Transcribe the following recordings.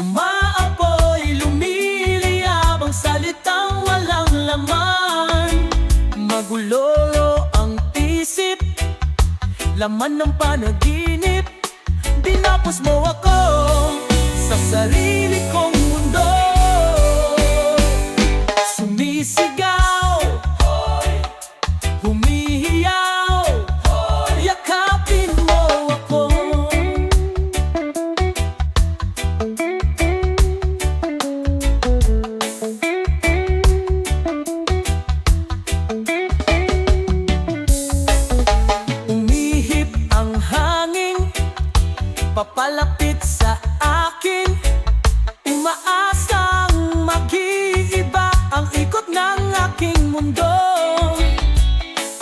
Umaapoy, lumiliyab ang salitang walang laman. Magulo ang isip, laman ng panaginip. Dinapos mo ako sa sarili kong mundo. Sumisigaw, humihiyaw, yakapin mo ako. Umihip ang hangin, papalapit sa akin. Umaasang mag-iiba ang ikot ng aking mundo.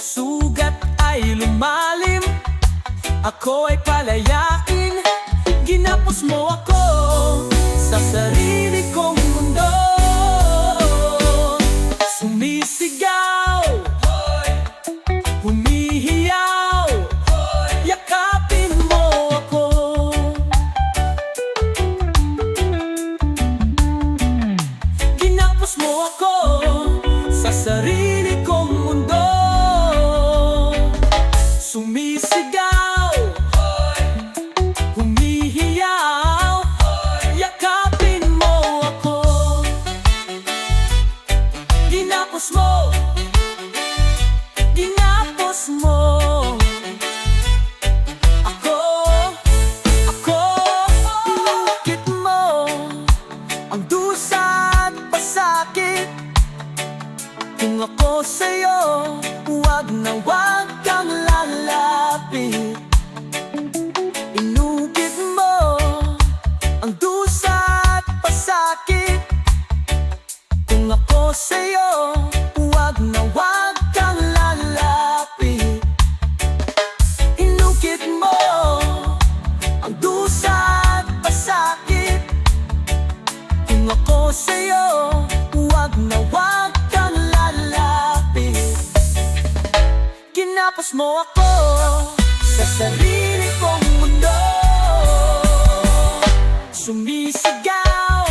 Sugat ay lumalim, ako ay palayain. Ginapos mo ako sa sarili kong mundo. Sumisigaw, humihiyaw, yakapin mo ako. Ginapos mo ako sa sarili kong mundo. Sumisigaw, humihiyaw, yakapin mo ako. Ginapos mo, ginapos mo ako. Inukit mo ang dusa at pasakit. Kung ako sa'yo, huwag na huwag kang lalapit. Inukit mo ang dusa at pasakit. Kung ako sa'yo, huwag na huwag kang lalapit. Inukit mo ang dusa at pasakit. Kung ako sa'yo, huwag na huwag kang lalapit. Ginapos mo ako sa sarili kong mundo. Sumisigaw,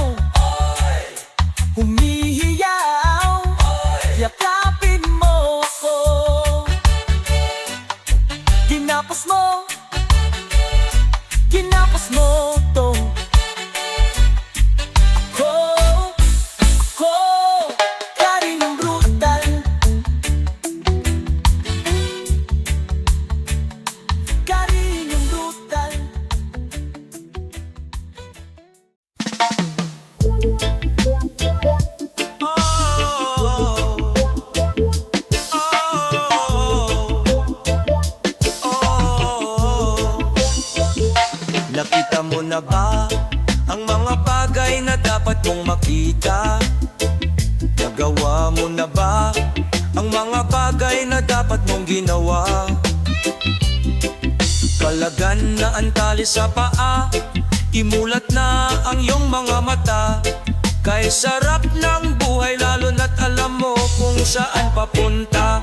humihiyaw, yakapin mo ako. Ginapos mo, ginapos mo to. Ako, Karinong brutal. Karinong brutal. Nakita mo na ba ang mga bagay na dapat mong makita? Nagawa mo na ba ang mga bagay na dapat mong ginawa? Kalagan na ang tali sa paa, imulat na ang iyong mga mata. Kay sarap ng buhay lalo na't alam mo kung saan papunta.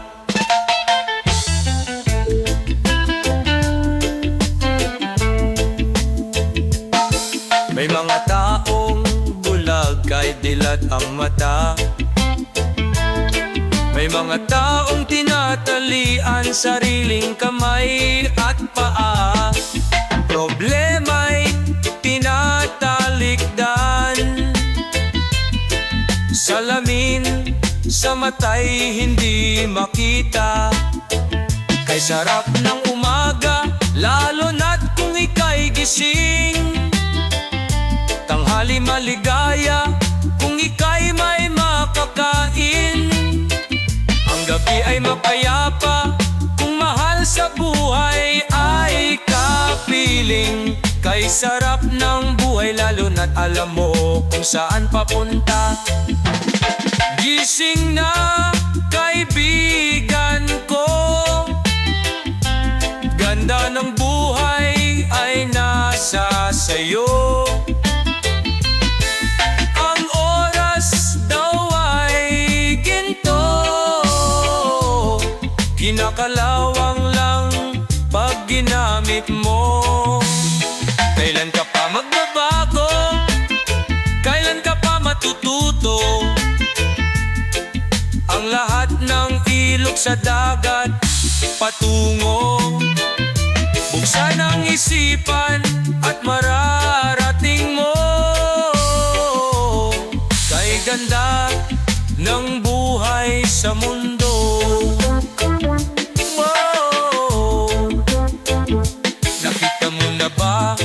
May mga taong bulag kay dilat ang mata. May mga taong tinatalian sariling kamay at paa. Problema'y tinatalikdan. Salamin sa mata'y hindi makita. Kay sarap ng umaga, lalo na't kung ika'y gising. Tanghali maligaya, kung ika'y may makakain. Ang gabi ay mapayapa, kung mahal sa buhay ay kapiling. Kay sarap ng buhay lalo na't alam mo kung saan papunta. Gising na kaibigan ko, ganda ng buhay ay nasa sayo. Ang oras daw ay ginto, kinakalawang lang pag ginamit mo. Kailan ka pa magbabago? sa dagat patungo. Buksan ang isipan at mararating mo. Kay ganda ng buhay sa mundo. Nakita mo na ba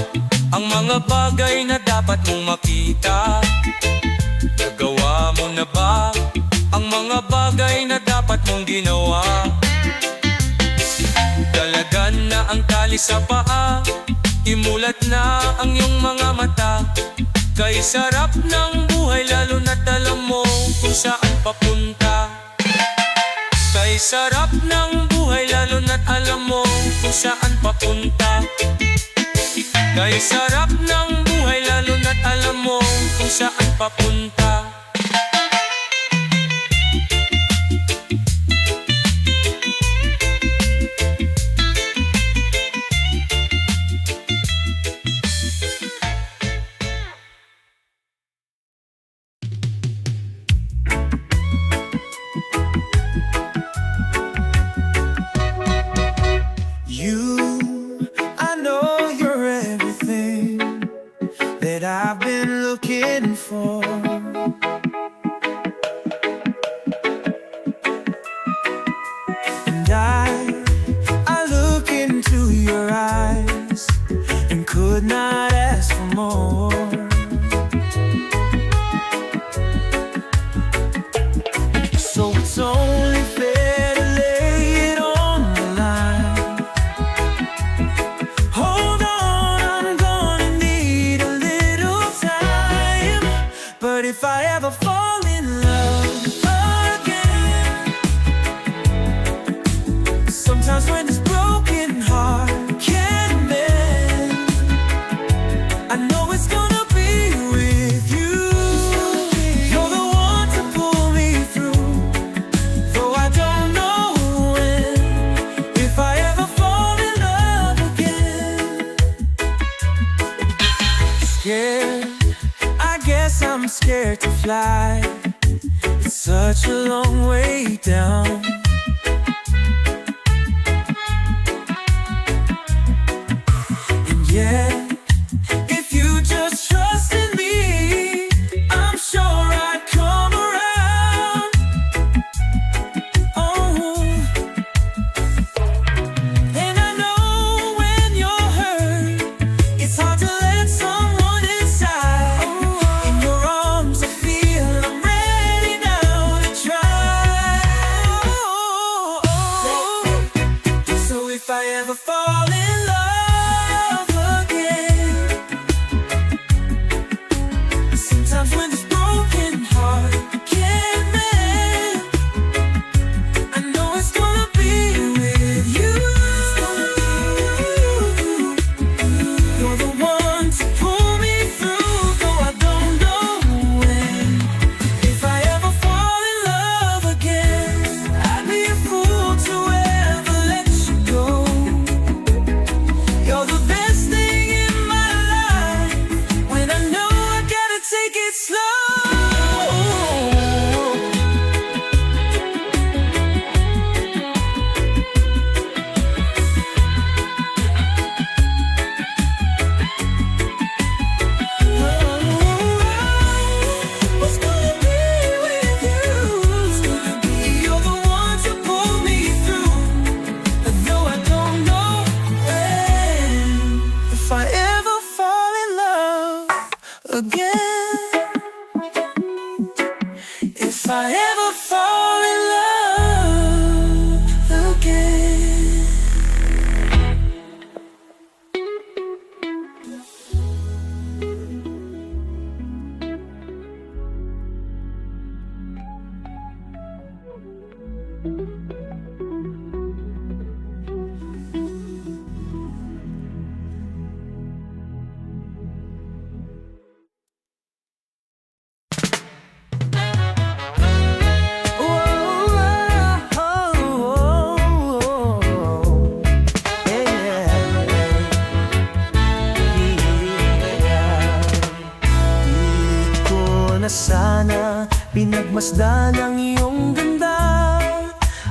ang mga bagay na dapat mong makita? Nagawa mo na ba ang mga bagay na dapat mong ginawa? Dalagan na ang tali sa paa, imulat na ang iyong mga mata. Kay sarap ng buhay lalo na't alam mo kung saan papunta. Kay sarap ng buhay lalo na't alam mo kung saan papunta. Kay sarap ng buhay lalo na't alam mo kung saan papunta. I've been looking for. And I look into your eyes and could not ask for more. So it's only fair to lay it on the line. Hold on, I'm gonna need a little time. But if I ever fall in love again, sometimes when this broken heart can't mend, I know it's gonna be with you. You're the one to pull me through, though I don't know when. If I ever fall in love again, scared, I guess I'm scared to fly. It's such a long way down. And yet, if you just trust in me, I'm sure I'd come around. Oh, and I know when you're hurt, it's hard to let someone inside. In your arms I feel I'm ready now to try. So if I ever fall in love again, sometimes when this broken heart can't mend, I know it's gonna be with you. You're the one to pull me through, though I don't know when. If I ever fall in love again, I'd be a fool to ever let you go. You're the best thing in my life, when I know I gotta take it slow. What's gonna be with you? It's gonna be you're the one to pull me through, though I don't know when. If I ever fall in love again, if I ever fall in love again. Di ko na sana pinagmasdan ang iyong ganda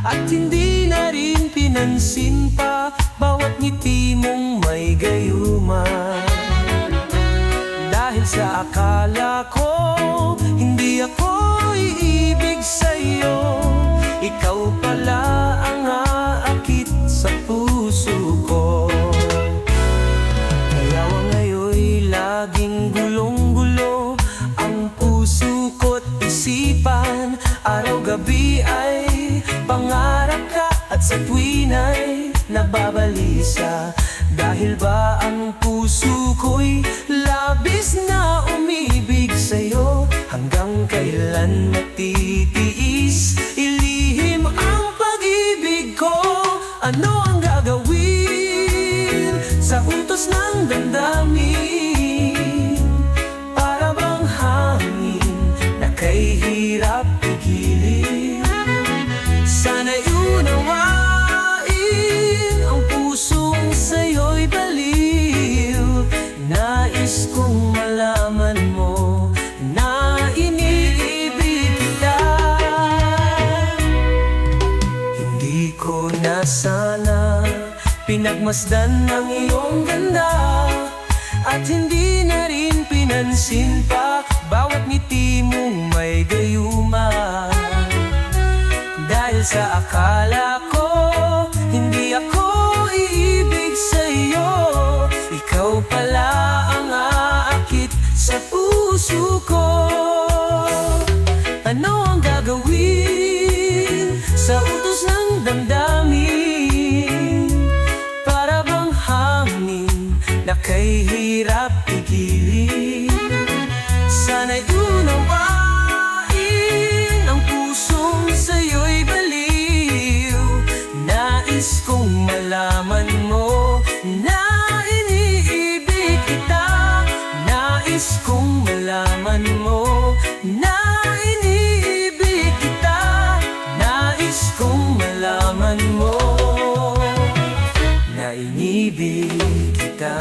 At hindi na rin pinansin pa bawat ngiti mong may gayuma. Dahil sa akala ko hindi ako iibig sa'yo, ikaw pala ang aakit sa puso ko. Kaya ngayon'y laging gulong-gulo ang puso ko't isipan. Araw-gabi ay pangarap ka at sa tuwin ay nababalisa. Dahil ba ang puso ko'y labis na umibig sa'yo? Hanggang kailan matitiis ilihim ang pag-ibig ko? Ano ang gagawin sa utos ng damdamin? Para bang hangin na kay hirap pigilin? Sana'y unawain ang pusong sa'yo'y baliw. Nais kong malaman mo na iniibig kita. Hindi ko na sana pinagmasdan ang iyong ganda, at hindi na rin pinansin pa bawat ngiti mong may gayuma. Dahil sa akala ko hindi ako iibig sa'yo, ikaw pala ang aakit sa puso ko. Ano ang gagawin sa utos ng damdamin? Para bang hangin na kay hirap pigilin? Sana'y unawain ang pusong sa'yo'y baliw. Nais kong malaman mo na iniibig kita. Nais kong malaman mo na iniibig kita. Nais kong malaman mo na iniibig kita.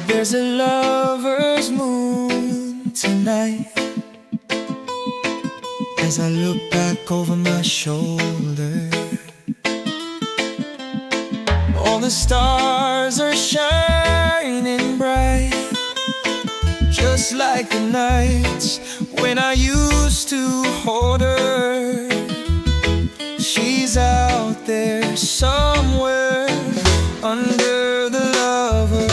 There's a lover's moon tonight. As I look back over my shoulder, all the stars are shining bright, just like the nights when I used to hold her. She's out there somewhere under the lover.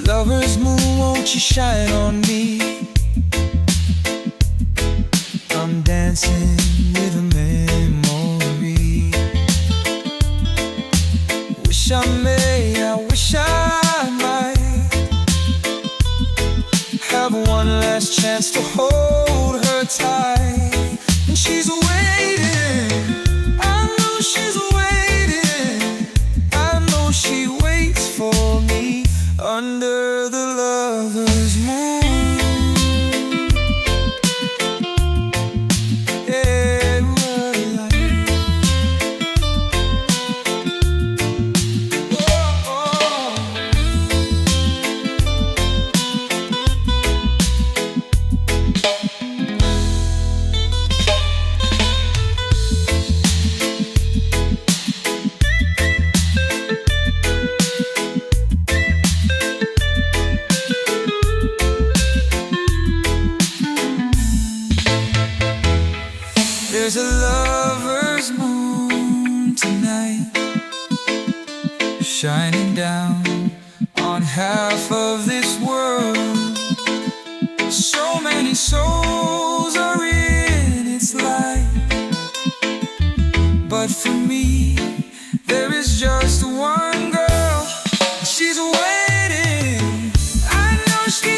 Lover's moon, won't you shine on me? I'm dancing with a memory. Wish I may, I wish I might have one last chance to hold her tight. And she's waiting, I know she's waiting, I know she waits for me under the lover's moon. Yeah, what a light. Oh, oh. There's a lover's moon tonight, shining down on half of this world. So many souls are in its light, but for me there is just one girl. She's waiting, I know she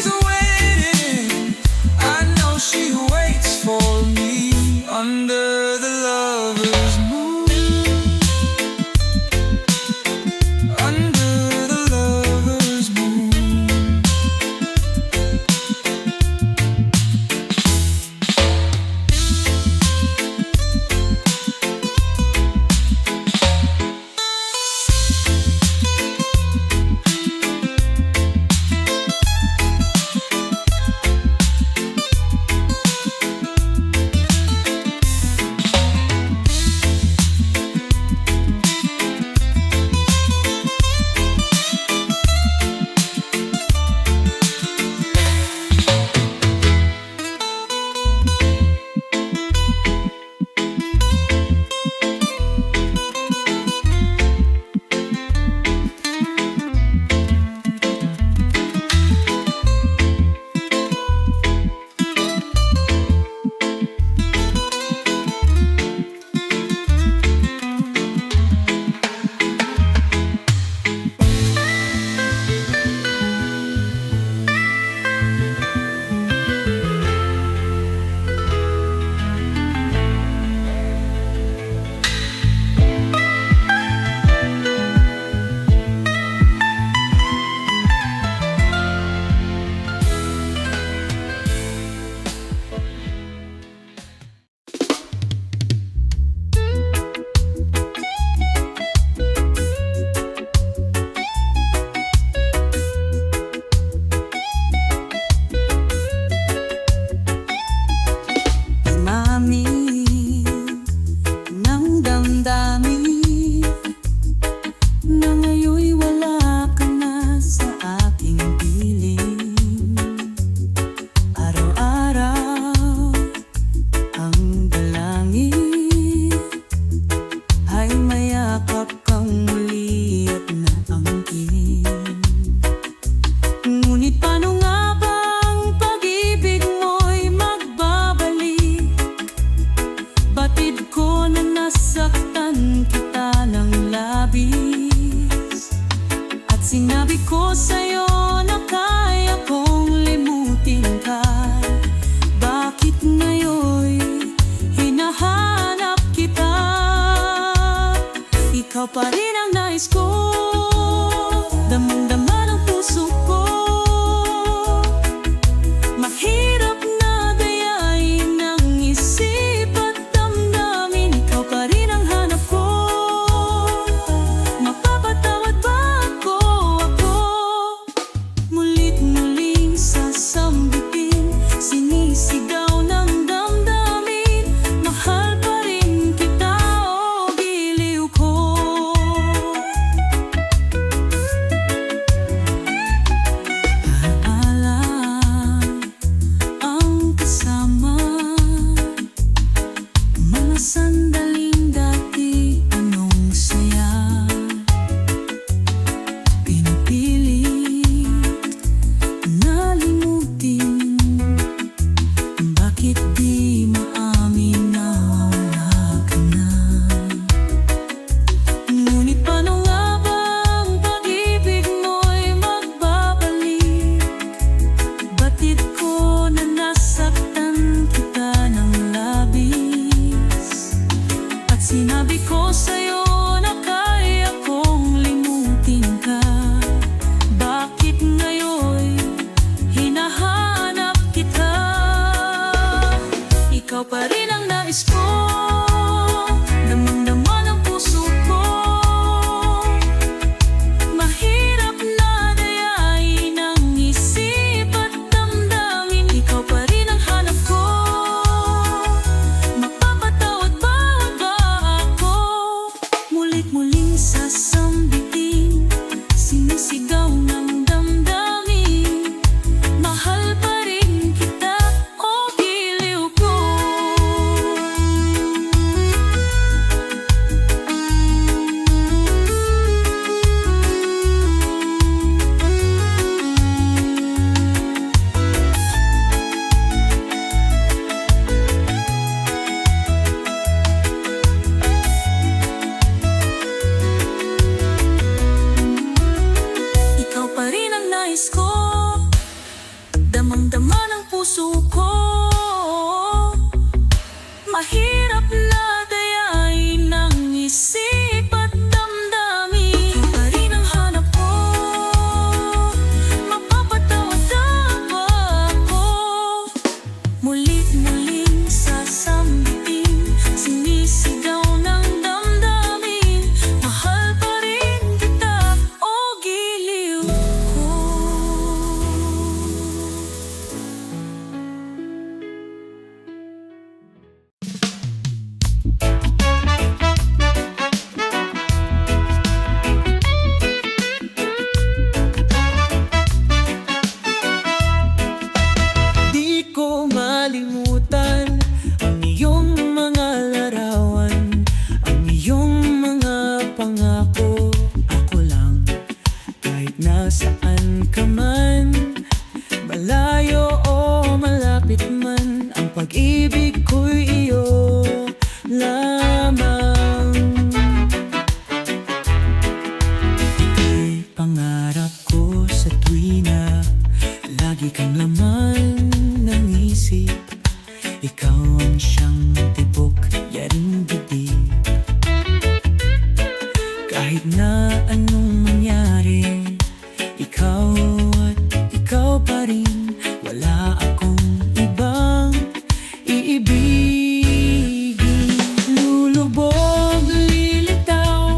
ikaw pa rin ang nais ko. Damang-dama ng puso ko. Mahirap na dayain ang isip at damdamin, ikaw pa rin ang hanap ko. Mapapatawad ba ako? Mulit-muling sasambitin, sinisigaw ng damdamin, mahal pa rin kita o giliw ko. Paalam ang kasama, mga sandaling dati anong saya. Pinipilit nalimutin, bakit di maamin na wala ka na? Ngunit paano nga ba ang pag-ibig mo'y magbabalik? Batid ko na nasaktan kita ng labis, at sinabi ko sa'yo na kaya kong limutin ka. Bakit ngayon hinahanap kita? Ikaw pa rin ang nais ko. Damang-dama ng puso ko. Mahirap na dayain ang isip at damdamin, ikaw pa rin ang hanap ko. Mapapatawad ba ako? Mulit-muling sasambitin, sinisigaw ng damdamin, mahal pa rin kita o giliw ko. Ikaw pa rin ang nais ko. Damang-dama ng puso ko. Mahirap na dayain ang isip at damdamin, ikaw pa rin ang hanap ko. Mapapatawad ba ako? Mulit-muling sasambitin, sinisigaw ng damdamin, mahal pa rin kita o giliw ko. Di ko malimutan ang iyong mga larawan, ang iyong mga pangako. Ako lang, kahit nasaan ka man, malayo o malapit man, ang pag-ibig ko'y iyo lamang. Ika'y pangarap ko sa tuwina, lagi kang laman ng isip. Ikaw ang siyang tibok, yaring bibig. Kahit na anong mangyari, ikaw at ikaw pa rin. Wala akong ibang iibigin. Lulubog, lilitaw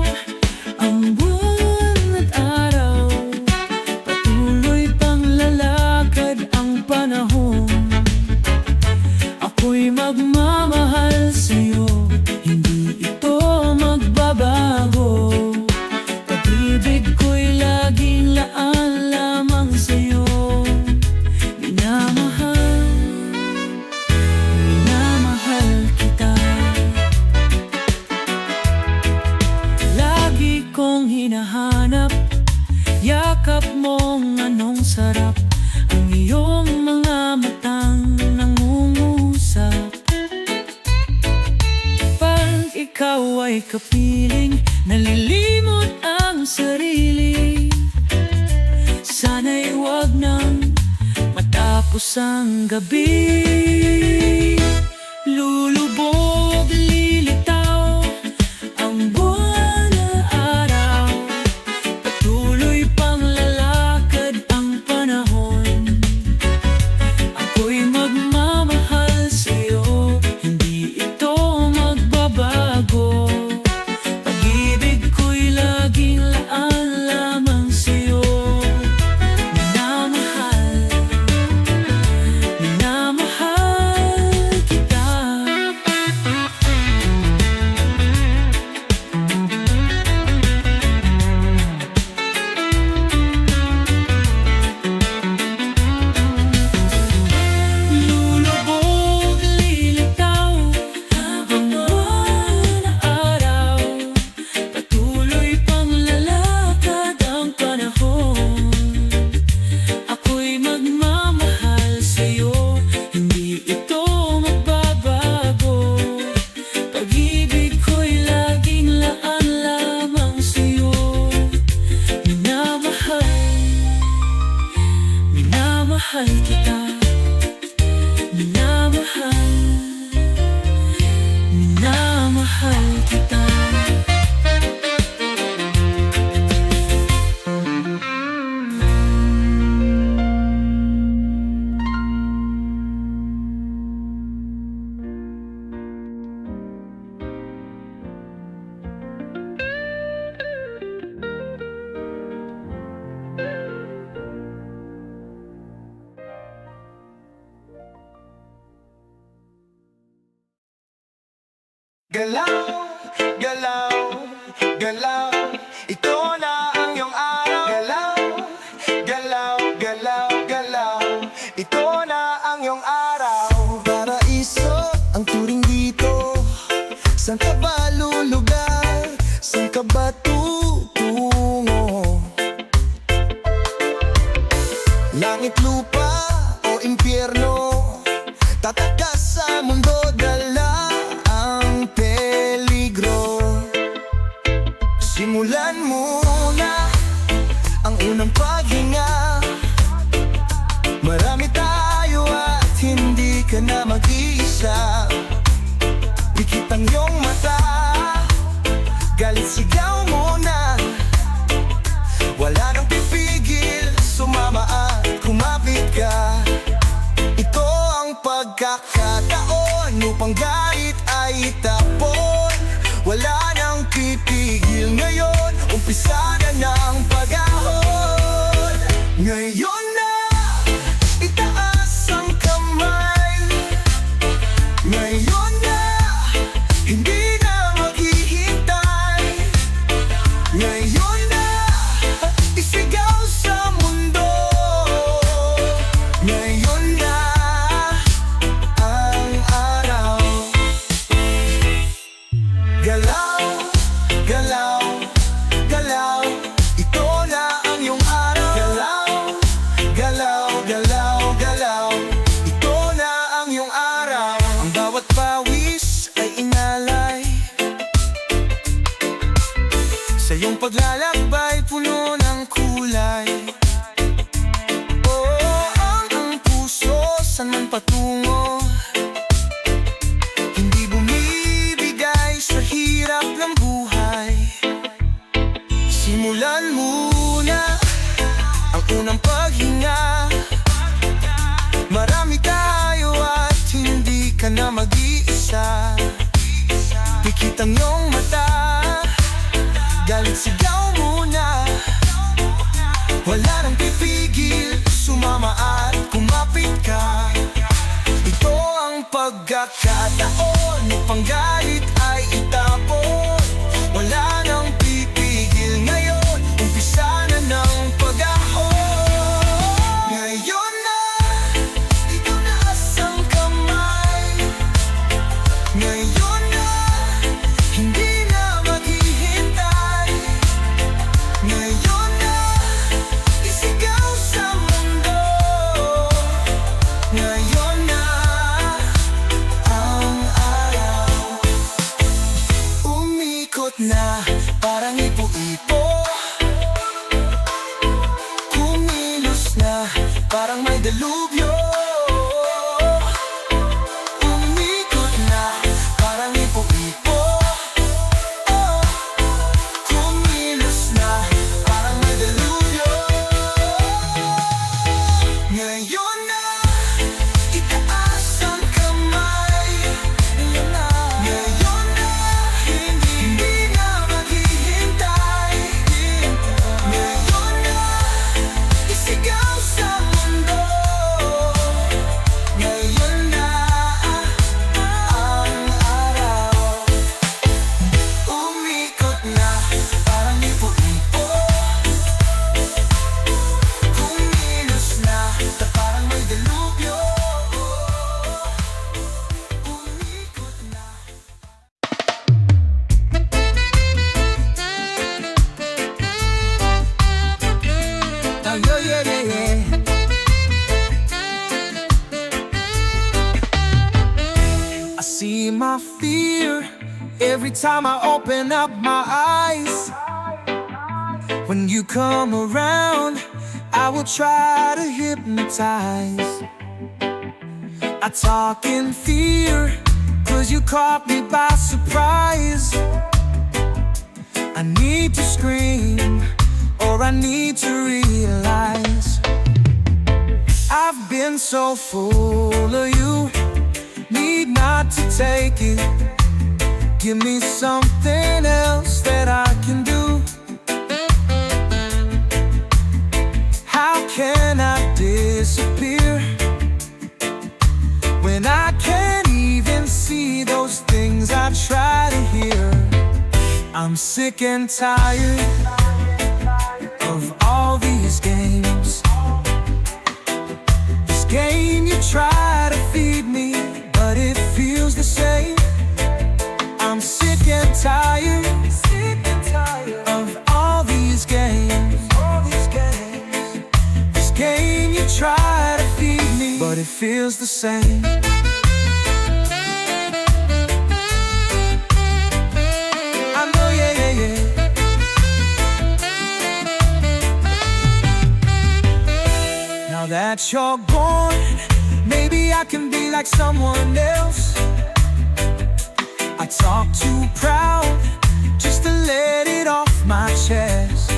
ang buwan at araw, patuloy pang lalakad ang panahon. Ako'y magmamahal sa'yo, hindi ito magbabago. Pag-ibig ko'y laging laan lamang sa'yo. Minamahal, minamahal kita. Lagi kong hinahanap, yakap mong anong sarap, ang iyong mga matang nangungusap. Pag ikaw ay kapiling, nalilimot ang sarili. Sana'y wag nang matapos ang gabi. Lulubog, lilitaw ang buwan na minamahal kita. Minamahal, minamahal kita. Galaw, galaw, galaw, ito na ang iyong araw. Galaw, galaw, galaw, galaw, ito na ang iyong araw. Paraiso ang turing dito. Saan ka ba lulugar? Saan ka ba tutungo? Langit, lupa o impyerno? Tatakas sa mundo, dala ang peligro. Simulan muna ang unang paghinga. Marami tayo at hindi ka na mag-iisa. Pikit ang iyong mata, galit sigaw muna. Wala nang pipigil, sumama at kumapit ka. Ito ang pagkakataon upang galit ay itapon. Wala nang pipigil ngayon, umpisa na ng pag-ahon. Ngayon na, itaas ang kamay. Ngayon na, hindi na maghihintay. Ngayon na, isigaw sa mundo. Ngayon na ang araw. Galaw, galaw, galaw, ito na ang iyong araw. Galaw, galaw, galaw, galaw, ito na ang iyong araw. Ang bawat pawis ay inalay sa iyong paglalakbay, puno ng kulay. Oo, ang puso saan man patungo, hindi bumibigay sa hirap ng buhay. Simulan muna ang unang paghinga. Marami tayo at hindi ka na mag-iisa. Pikit ang iyong mata, galit sigaw muna. Wala nang pipigil, sumama at kumapit ka. Ito ang pagkakataon upang galit ay itapon. Wala nang pipigil ngayon, umpisa na ng pag-ahon. Ngayon na, itaas ang kamay. Ngayon na, hindi na maghihintay. Ngayon na, isigaw sa mundo. Ngayon na ang araw. Umikot na parang ipo-ipo. Kumilos na parang may delubyo. Umikot na parang ipo-ipo. Oh, kumilos na parang may delubyo. Ngayon na, itaas ang kamay. Ngayon na, hindi na maghihintay. Ngayon na, isigaw sa mundo. Ngayon na ang araw. Umikot na parang ipo-ipo. Kumilos na parang may delubyo. Umikot na. I see my fear every time I open up my eyes. When you come around, I will try to hypnotize. I talk in fear, 'cause you caught me by surprise. I need to scream, or I need to realize I've been so full of you, need not to take it. Give me something else that I can do. How can I disappear when I can't even see those things I try to hear? I'm sick and tired of all these games. This game you try to feed me, but it feels the same. I'm sick and tired of all these games. This game you try to feed me, but it feels the same. I know, yeah. Now that you're gone, maybe I can be like someone else. I talk too proud just to let it off my chest.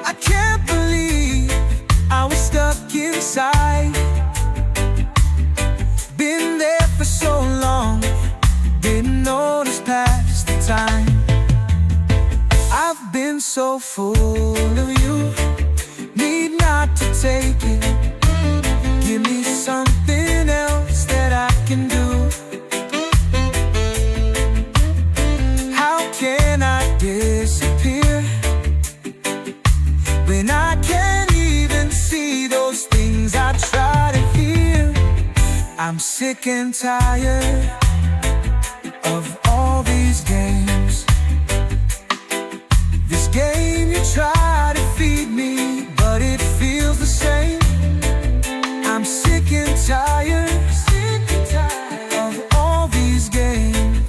I can't believe I was stuck inside. Been there for so long, didn't notice past the time. I've been so full of you, need not to take it. Give me something else that I can do. How can I disappear when I can't even see those things I try to hear? I'm sick and tired of all these games. This game you try to feed me, but it feels the same. I'm sick and tired of all these games.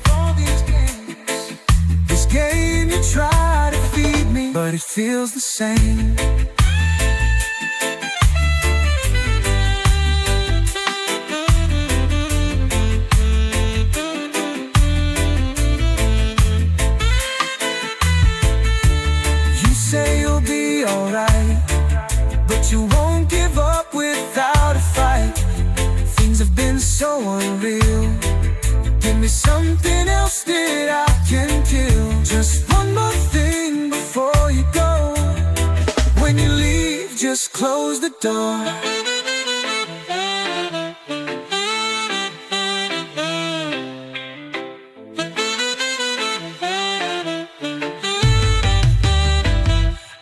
This game you try to feed me, but it feels the same. You say you'll be alright, but you won't give up without a fight. Things have been so unreal. Give me something else that I can kill. Just one more thing before you go. When you leave, just close the door.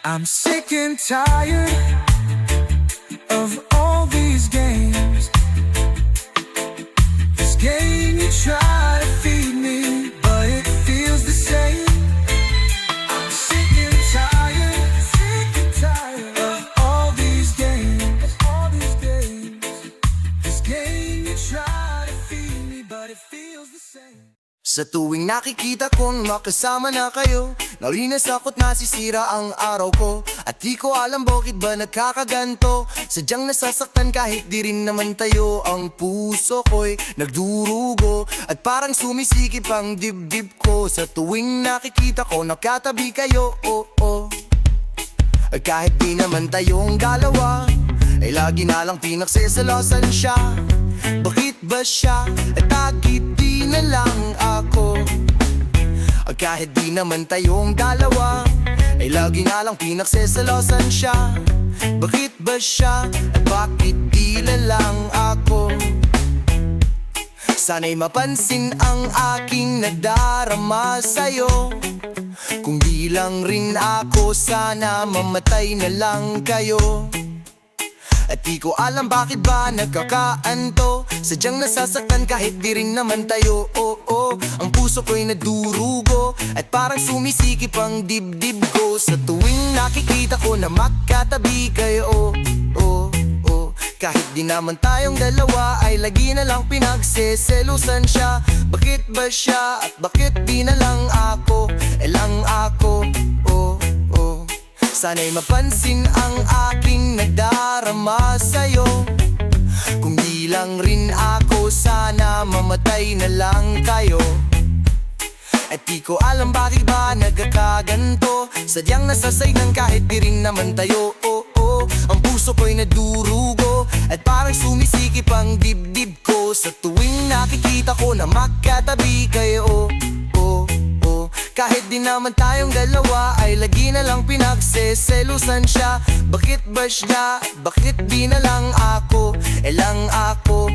I'm sick and tired of all these games. This game you try to feed me, but it feels the same. I'm sick and tired of all these games. This game you try to feed me, but it feels the same. Sa tuwing nakikita kong makasama na kayo, nalinas ako't nasisira ang araw ko. At di ko alam bakit ba nagkakaganto. Sadyang nasasaktan kahit di rin naman tayo. Ang puso ko'y nagdurugo, at parang sumisikip ang dibdib ko. Sa tuwing nakikita ko nakatabi kayo, At kahit di naman tayong dalawa, ay lagi na lang pinagsasalosan siya. Bakit ba siya at bakit di na lang ako? At kahit di naman tayong dalawa, ay lagi na lang pinagsasalosan siya. Bakit ba siya at bakit di na lang ako? Sana'y mapansin ang aking nadarama sa'yo. Kung di lang rin ako, sana mamatay na lang kayo. At di ko alam bakit ba nagkakaanto. Sadyang nasasaktan kahit di rin naman tayo, Ang puso ko'y nadurugo, at parang sumisikip ang dibdib ko. Sa tuwing nakikita ko na makatabi kayo, Kahit di naman tayong dalawa, ay lagi na lang pinagseselusan siya. Bakit ba siya at bakit di na lang ako? Lang ako, Sana'y mapansin ang aking nagdarama sa'yo. Kung di lang rin ako, sana mamatay na lang kayo. At di ko alam bakit ba nagkakaganto. Sadyang nasasayang kahit di rin naman tayo. Ang puso ko'y nadurugo at parang sumisikip ang dibdib ko sa tuwing nakikita ko na magkatabi kayo. Kahit di naman tayong dalawa ay lagi na lang pinagseselusan siya. Bakit ba siya? Bakit di na lang ako? Lang ako.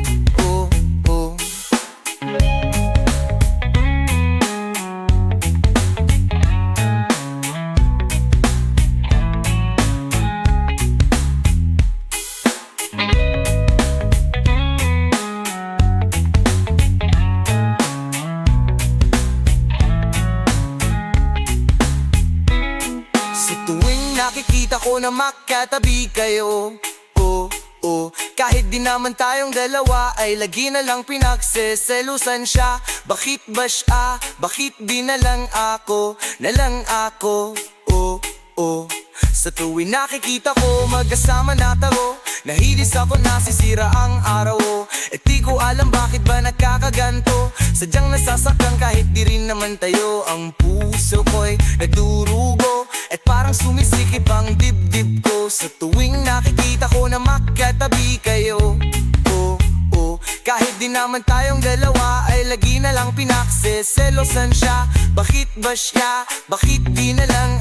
Nakikita ko na makatabi kayo. Kahit di naman tayong dalawa ay lagi na lang pinagseselusan siya. Bakit ba siya? Bakit di na lang ako? Na lang ako. Sa tuwing nakikita ko magkasama na tayo, nahilis ako, nasisira ang araw. At di ko alam bakit ba nagkakaganto. Sadyang nasasaktan kahit di rin naman tayo. Ang puso ko'y nagdurugo at parang sumisikip ang dibdib ko sa tuwing nakikita ko na magkatabi kayo. Kahit di naman tayong dalawa ay lagi na lang pinagseselosan siya. Bakit ba siya? Bakit di na lang